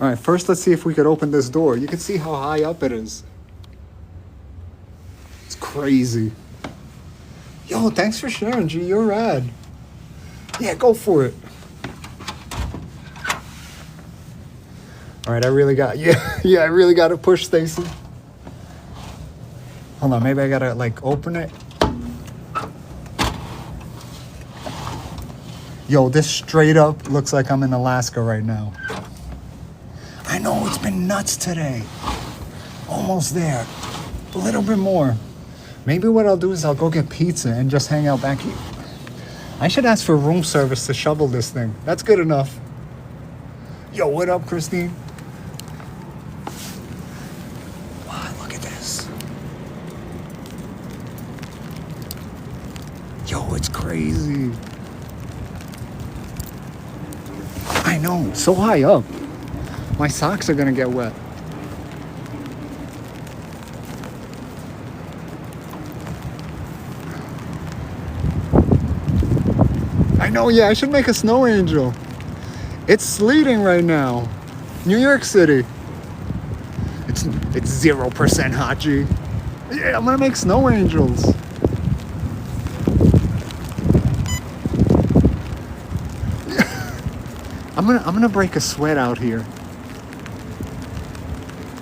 All right, first let's see if we could open this door. You can see how high up it is. It's crazy. Yo, thanks for sharing, G. You're rad. Yeah, go for it. All right, I really got to push Stacy. Hold on, maybe I gotta like open it. Yo, this straight up looks like I'm in Alaska right now. I know, it's been nuts today. Almost there. A little bit more. Maybe what I'll do is I'll go get pizza and just hang out back here. I should ask for room service to shovel this thing. That's good enough. Yo, what up, Christine? Wow, look at this. Yo, it's crazy. I know, so high up. My socks are gonna get wet. I know, yeah, I should make a snow angel. It's sleeting right now. New York City. It's 0% hot, G. Yeah, I'm gonna make snow angels. I'm gonna break a sweat out here.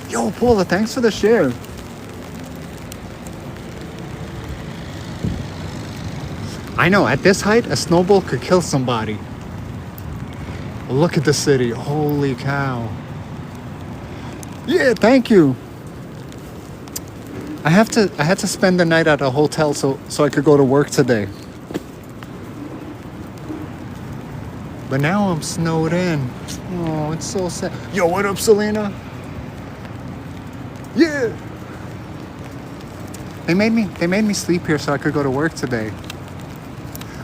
Yo, Paula, thanks for the share. I know, at this height, a snowball could kill somebody. Look at the city. Holy cow. Yeah, thank you. I had to spend the night at a hotel so I could go to work today. But now I'm snowed in. Oh, it's so sad. Yo, what up, Selena? Yeah. They made me sleep here so I could go to work today.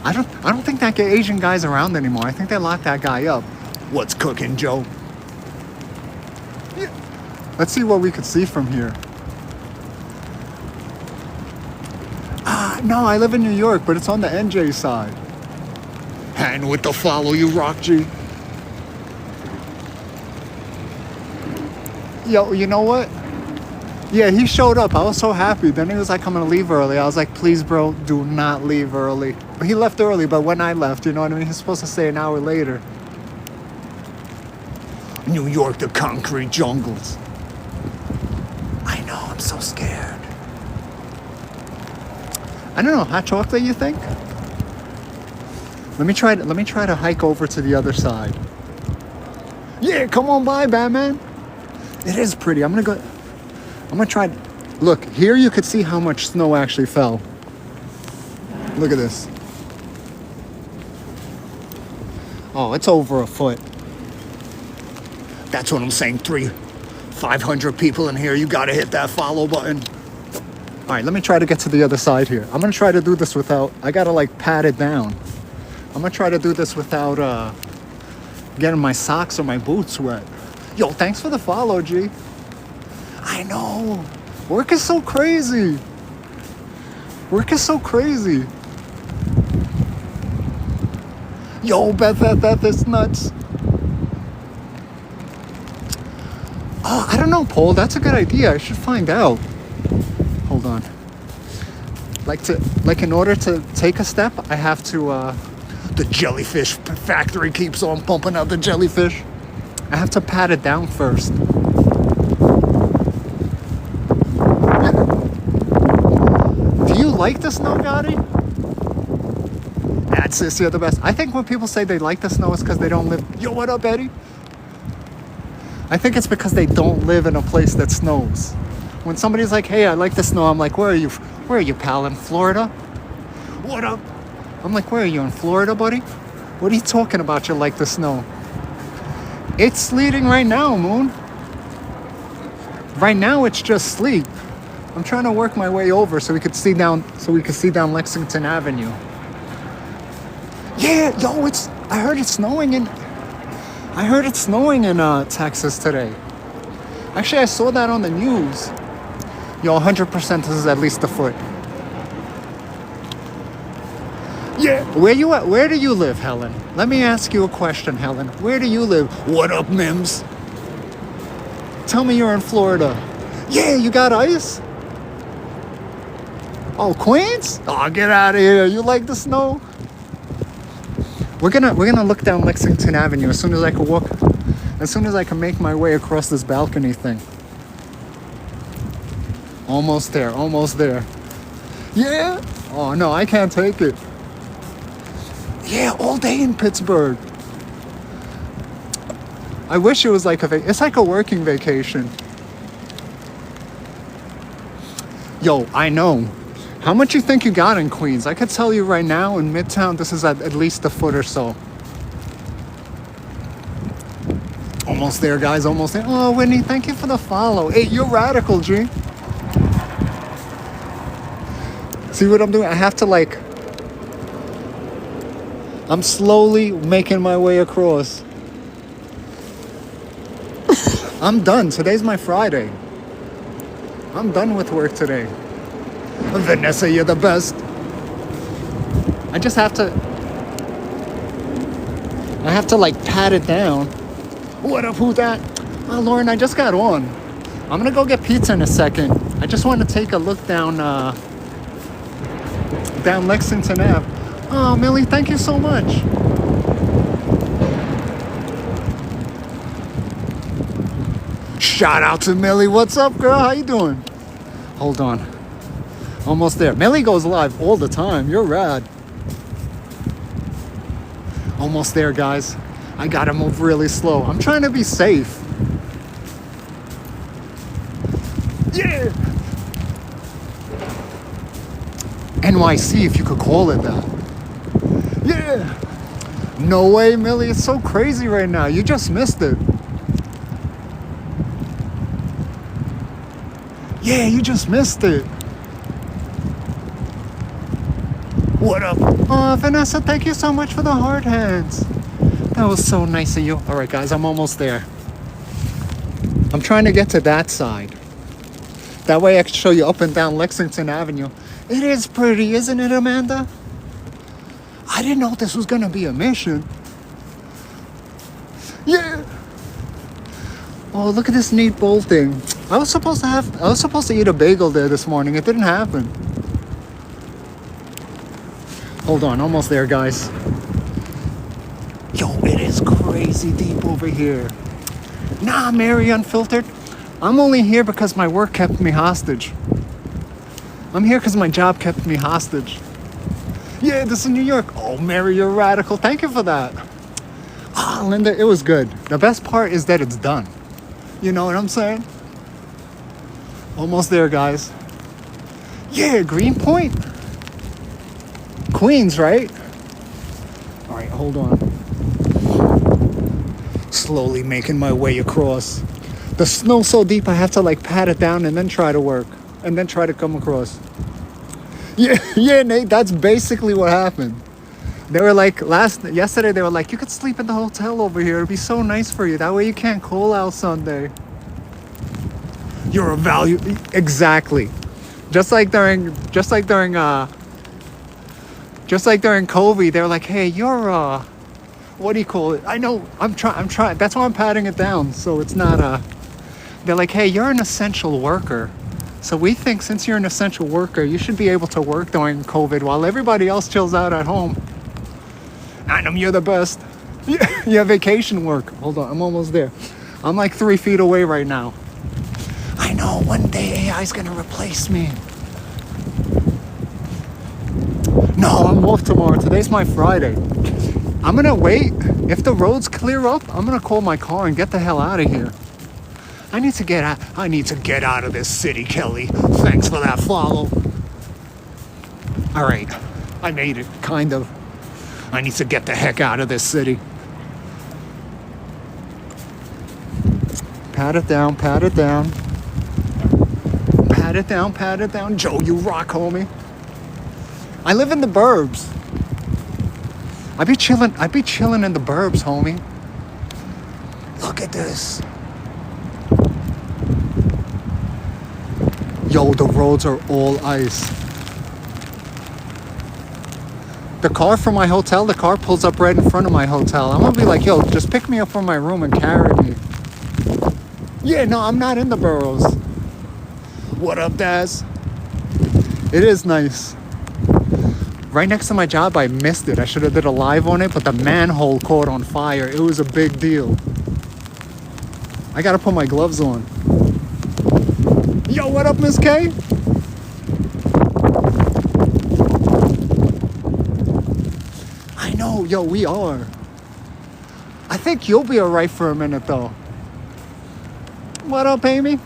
I don't think that Asian guy's around anymore. I think they locked that guy up. What's cooking, Joe? Yeah. Let's see what we could see from here. No, I live in New York, but it's on the NJ side. And with the follow you rock, G. Yo, you know what? Yeah, he showed up. I was so happy. Then he was like, I'm gonna leave early. I was like, please, bro, do not leave early. But he left early, but when I left, you know what I mean? He's supposed to stay an hour later. New York, the concrete jungles. I know, I'm so scared. I don't know, hot chocolate, you think? Let me try to hike over to the other side. Yeah, come on by, Batman. It is pretty. I'm gonna try. Look, here you could see how much snow actually fell. Look at this. Oh, it's over a foot. That's what I'm saying. 500 people in here. You gotta hit that follow button. All right, let me try to get to the other side here. I'm gonna try to do this without. I gotta like pat it down. I'm gonna try to do this without getting my socks or my boots wet. Yo, thanks for the follow, G. I know. Work is so crazy. Work is so crazy. Yo, Beth is nuts. Oh, I don't know, Paul. That's a good idea. I should find out. Hold on. Like in order to take a step, I have to the jellyfish factory keeps on pumping out the jellyfish. I have to pat it down first. Do you like the snow, Gotti? That's sis, you're the best. I think when people say they like the snow, it's because they don't live. Yo, what up, Eddie? I think it's because they don't live in a place that snows. When somebody's like, hey, I like the snow, I'm like, where are you? Where are you, pal? In Florida? What up? I'm like, where are you, in Florida, buddy? What are you talking about? You like the snow? It's sleeting right now, Moon. Right now, it's just sleet. I'm trying to work my way over so we could see down Lexington Avenue. Yeah, yo, I heard it's snowing in Texas today. Actually, I saw that on the news. Yo, 100% this is at least a foot. Yeah. Where you at? Where do you live, Helen? Let me ask you a question, Helen. Where do you live? What up, Mims? Tell me you're in Florida. Yeah, you got ice? Oh, Queens? Oh, get out of here. You like the snow? We're gonna look down Lexington Avenue as soon as I can walk, as soon as I can make my way across this balcony thing. Almost there, almost there. Yeah? Oh no, I can't take it. Yeah, all day in Pittsburgh. I wish it was like it's like a working vacation. Yo, I know. How much you think you got in Queens? I could tell you right now in Midtown, this is at least a foot or so. Almost there, guys, almost there. Oh, Whitney, thank you for the follow. Hey, you're radical, G. See what I'm doing? I have to I'm slowly making my way across. I'm done. Today's my Friday. I'm done with work today. Vanessa, you're the best. I have to pat it down. What up, who that? Oh, Lauren, I just got on. I'm gonna go get pizza in a second. I just want to take a look down Lexington Ave. Oh, Millie, thank you so much. Shout out to Millie. What's up, girl? How you doing? Hold on. Almost there. Millie goes live all the time. You're rad. Almost there, guys. I gotta move really slow. I'm trying to be safe. Yeah! NYC, if you could call it that. Yeah! No way, Millie. It's so crazy right now. You just missed it. Yeah, you just missed it. What up? Oh, Vanessa, thank you so much for the hard hands. That was so nice of you. All right, guys, I'm almost there. I'm trying to get to that side. That way I can show you up and down Lexington Avenue. It is pretty, isn't it, Amanda? I didn't know this was gonna be a mission. Yeah. Oh, look at this neat bowl thing. I was supposed to eat a bagel there this morning. It didn't happen. Hold on, almost there, guys. Yo, it is crazy deep over here. Nah, Mary Unfiltered. I'm only here because my work kept me hostage. I'm here because my job kept me hostage. Yeah, this is New York. Oh, Mary, you're radical. Thank you for that. Ah, Linda, it was good. The best part is that it's done. You know what I'm saying? Almost there, guys. Yeah, Greenpoint. Queens, right? All right, hold on. Slowly making my way across. The snow's so deep, I have to pat it down and then try to work. And then try to come across. Yeah, Nate, that's basically what happened. They were yesterday they were like, you could sleep in the hotel over here. It'd be so nice for you. That way you can't call out Sunday. You're a value. Exactly. Just like during COVID, they were like, hey, you're what do you call it? I know, I'm trying. That's why I'm patting it down. So it's not they're like, hey, you're an essential worker. So we think since you're an essential worker, you should be able to work during COVID while everybody else chills out at home. Adam, you're the best. Yeah, vacation work. Hold on, I'm almost there. I'm 3 feet away right now. I know, one day AI's gonna replace me. No, I'm off tomorrow. Today's my Friday. I'm gonna wait. If the roads clear up, I'm gonna call my car and get the hell out of here. I need to get out of this city, Kelly. Thanks for that follow. All right, I made it, kind of. I need to get the heck out of this city. Pat it down, pat it down. Pat it down, pat it down. Joe, you rock, homie. I live in the burbs. I be chilling in the burbs, homie. Look at this. Yo, the roads are all ice. The car from my hotel, the car pulls up right in front of my hotel. I'm gonna be like, yo, just pick me up from my room and carry me. Yeah, no, I'm not in the boroughs. What up, Daz? It is nice. Right next to my job, I missed it. I should have did a live on it, but the manhole caught on fire. It was a big deal. I gotta put my gloves on. Yo, what up, Miss K? I know, yo, we are. I think you'll be alright for a minute, though. What up, Amy?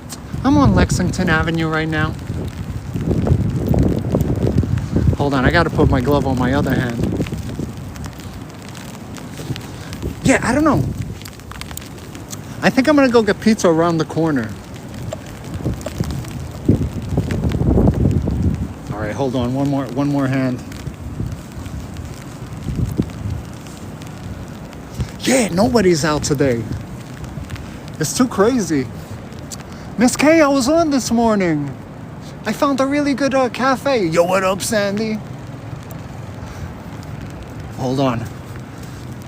I'm on Lexington Avenue right now. Hold on, I gotta put my glove on my other hand. Yeah, I don't know. I think I'm gonna go get pizza around the corner. All right, hold on, one more hand. Yeah, nobody's out today. It's too crazy. Miss K, I was on this morning. I found a really good cafe. Yo, what up, Sandy? Hold on.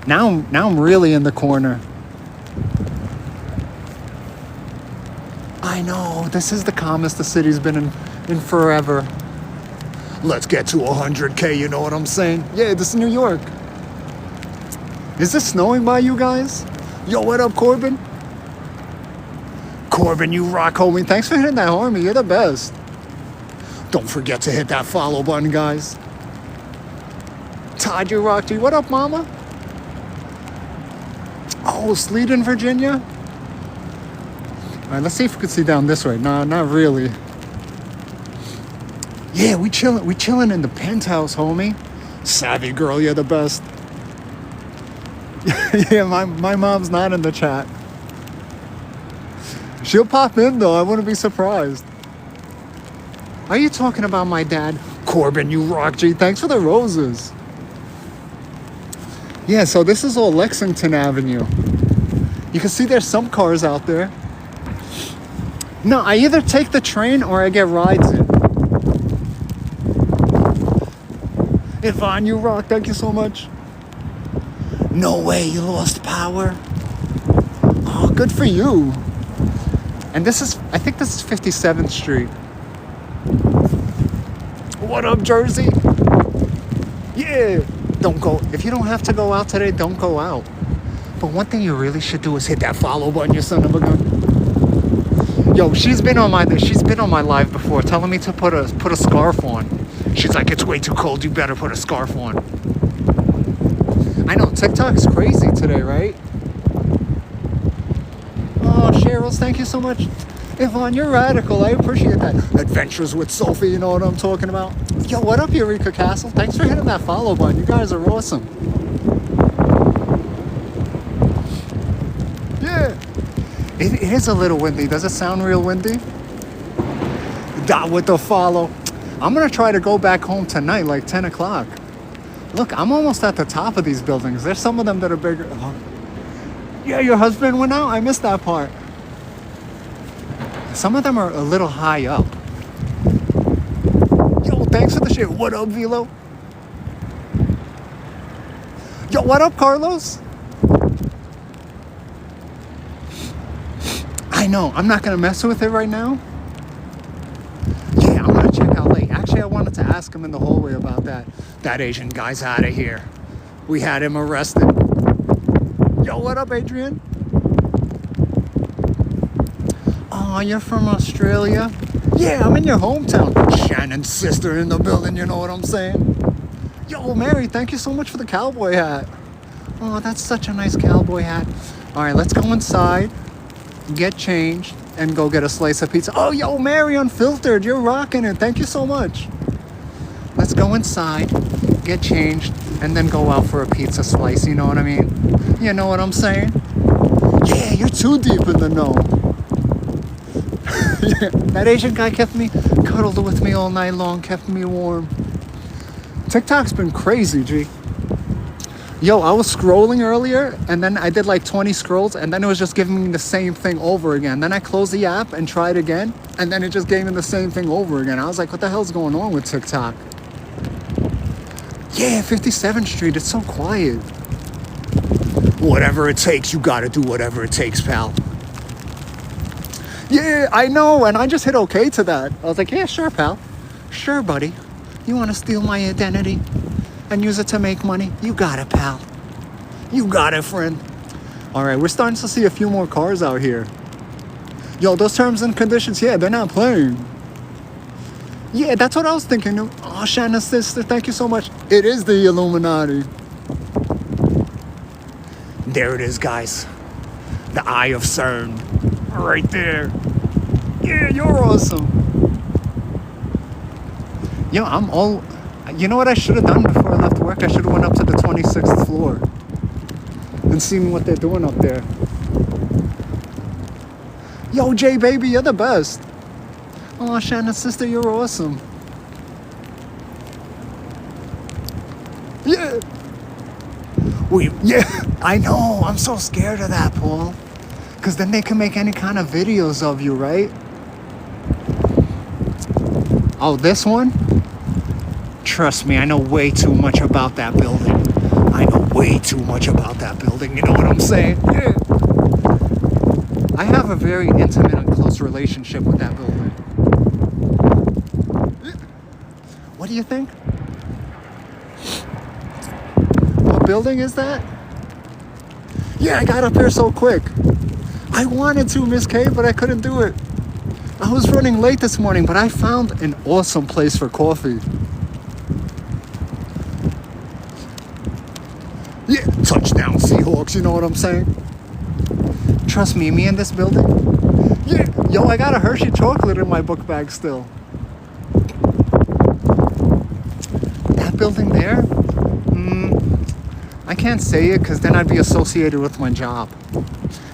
Now I'm really in the corner. I know, this is the calmest the city's been in forever. Let's get to 100K, you know what I'm saying? Yeah, this is New York. Is this snowing by you guys? Yo, what up, Corbin? Corbin, you rock, homie. Thanks for hitting that homie. You're the best. Don't forget to hit that follow button, guys. Todd, you rock, G. What up, mama? Oh, sleet in Virginia? All right, let's see if we can see down this way. Nah, not really. Yeah, we chilling in the penthouse, homie. Savvy girl, you're the best. Yeah, my mom's not in the chat. She'll pop in, though. I wouldn't be surprised. Are you talking about my dad? Corbin, you rock, G. Thanks for the roses. Yeah, so this is all Lexington Avenue. You can see there's some cars out there. No, I either take the train or I get rides in. Yvonne, you rock. Thank you so much. No way, you lost power. Oh, good for you. And I think this is 57th Street. What up, Jersey? Yeah. Don't go. If you don't have to go out today, don't go out. But one thing you really should do is hit that follow button, you son of a gun. Yo, she's been on my live before, telling me to put a scarf on. She's like, it's way too cold. You better put a scarf on. I know TikTok's crazy today, right? Oh, Cheryl's, thank you so much. Yvonne, you're radical. I appreciate that. Adventures with Sophie, you know what I'm talking about? Yo, what up, Eureka Castle? Thanks for hitting that follow button. You guys are awesome. Yeah. It is a little windy. Does it sound real windy? Dot with the follow. I'm going to try to go back home tonight, like 10 o'clock. Look, I'm almost at the top of these buildings. There's some of them that are bigger. Oh. Yeah, your husband went out? I missed that part. Some of them are a little high up. Yo, thanks for the shit. What up, Velo? Yo, what up, Carlos? I know, I'm not going to mess with it right now. Yeah, I'm going to check out late. Actually, I wanted to ask him in the hallway about that. That Asian guy's out of here. We had him arrested. Yo, what up, Adrian? Oh, you're from Australia? Yeah, I'm in your hometown. Shannon's sister in the building, you know what I'm saying? Yo, Mary, thank you so much for the cowboy hat. Oh, that's such a nice cowboy hat. All right, let's go inside, get changed, and go get a slice of pizza. Oh, yo, Mary, Unfiltered, you're rocking it. Thank you so much. Let's go inside, get changed, and then go out for a pizza slice, you know what I mean? You know what I'm saying? Yeah, you're too deep in the know. Yeah, that Asian guy cuddled with me all night long, kept me warm. TikTok's been crazy, G. Yo, I was scrolling earlier, and then I did like 20 scrolls, and then it was just giving me the same thing over again. Then I closed the app and tried again, and then it just gave me the same thing over again. I was like, what the hell's going on with TikTok? Yeah, 57th Street, it's so quiet. Whatever it takes, you gotta do whatever it takes, pal. Yeah, I know, and I just hit okay to that. I was like, yeah, sure, pal. Sure, buddy. You want to steal my identity and use it to make money? You got it, pal. You got it, friend. All right, we're starting to see a few more cars out here. Yo, those terms and conditions, yeah, they're not playing. Yeah, that's what I was thinking. Oh, Shanna's sister, thank you so much. It is the Illuminati. There it is, guys. The Eye of CERN. Right there. Yeah, you're awesome. Yo, you know what I should have done before I left work? I should have went up to the 26th floor and seen what they're doing up there. Yo, Jay, baby, you're the best. Oh, Shannon's sister, you're awesome. Yeah. Yeah, I know. I'm so scared of that, Paul. Because then they can make any kind of videos of you, right? Oh, this one? Trust me, I know way too much about that building. I know way too much about that building. You know what I'm saying? Yeah. I have a very intimate and close relationship with that building. What do you think? What building is that? Yeah, I got up here so quick. I wanted to, Miss K, but I couldn't do it. I was running late this morning, but I found an awesome place for coffee. Yeah, touchdown Seahawks, you know what I'm saying? Trust me in this building? Yeah, yo, I got a Hershey chocolate in my book bag still. That building there? I can't say it because then I'd be associated with my job.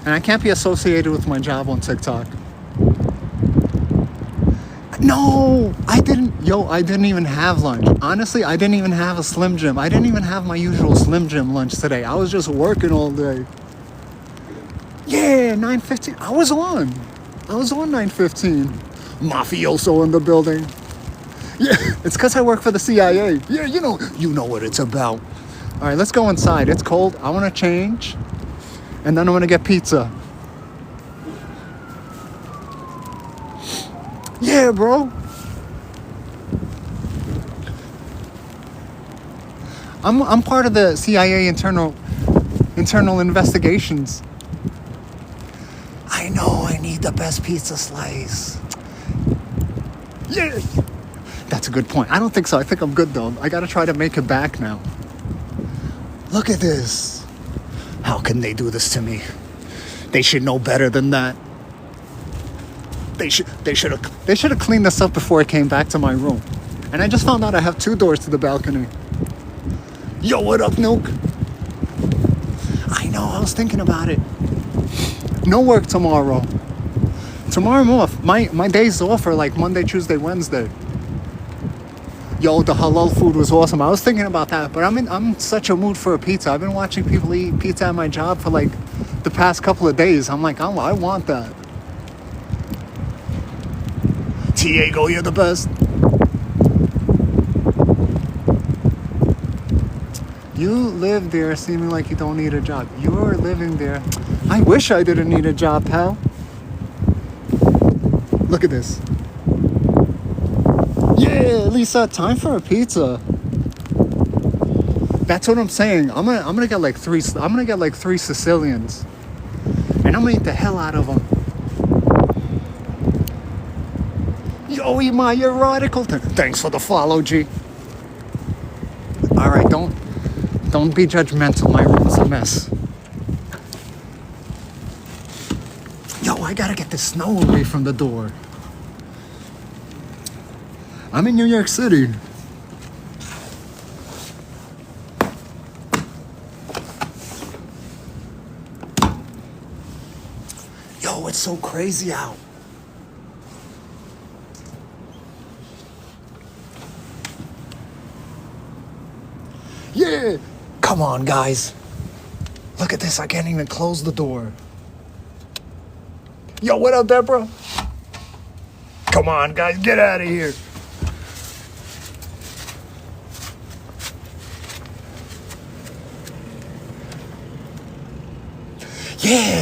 And I can't be associated with my job on TikTok. No, I didn't even have lunch. Honestly, I didn't even have a Slim Jim. I didn't even have my usual Slim Jim lunch today. I was just working all day. Yeah, 9:15. I was on 9:15. Mafioso in the building. Yeah, it's because I work for the CIA. Yeah, you know what it's about. All right, let's go inside. It's cold. I want to change. And then I'm going to get pizza. Yeah, bro. I'm part of the CIA internal investigations. I know I need the best pizza slice. Yeah. That's a good point. I don't think so. I think I'm good though. I got to try to make it back now. Look at this. How can they do this to me? They should know better than that. They should have cleaned this up before I came back to my room. And I just found out I have 2 doors to the balcony. Yo, what up, Nuke? I know, I was thinking about it. No work tomorrow. Tomorrow I'm off. My days off are like Monday, Tuesday, Wednesday. Yo, the halal food was awesome. I was thinking about that, but I'm in such a mood for a pizza. I've been watching people eat pizza at my job for like the past couple of days. I'm like, I want that. Tiago, you're the best. You live there seeming like you don't need a job. You're living there. I wish I didn't need a job, pal. Look at this. Yeah, Lisa, time for a pizza. That's what I'm saying. I'm gonna get like 3. I'm gonna get like 3 Sicilians, and I'm gonna eat the hell out of them. Yo, Ima, you're radical. Thanks for the follow, G. All right, don't be judgmental. My room's a mess. Yo, I gotta get the snow away from the door. I'm in New York City. Yo, it's so crazy out. Yeah! Come on, guys. Look at this. I can't even close the door. Yo, what up, Deborah? Come on, guys. Get out of here. Yeah,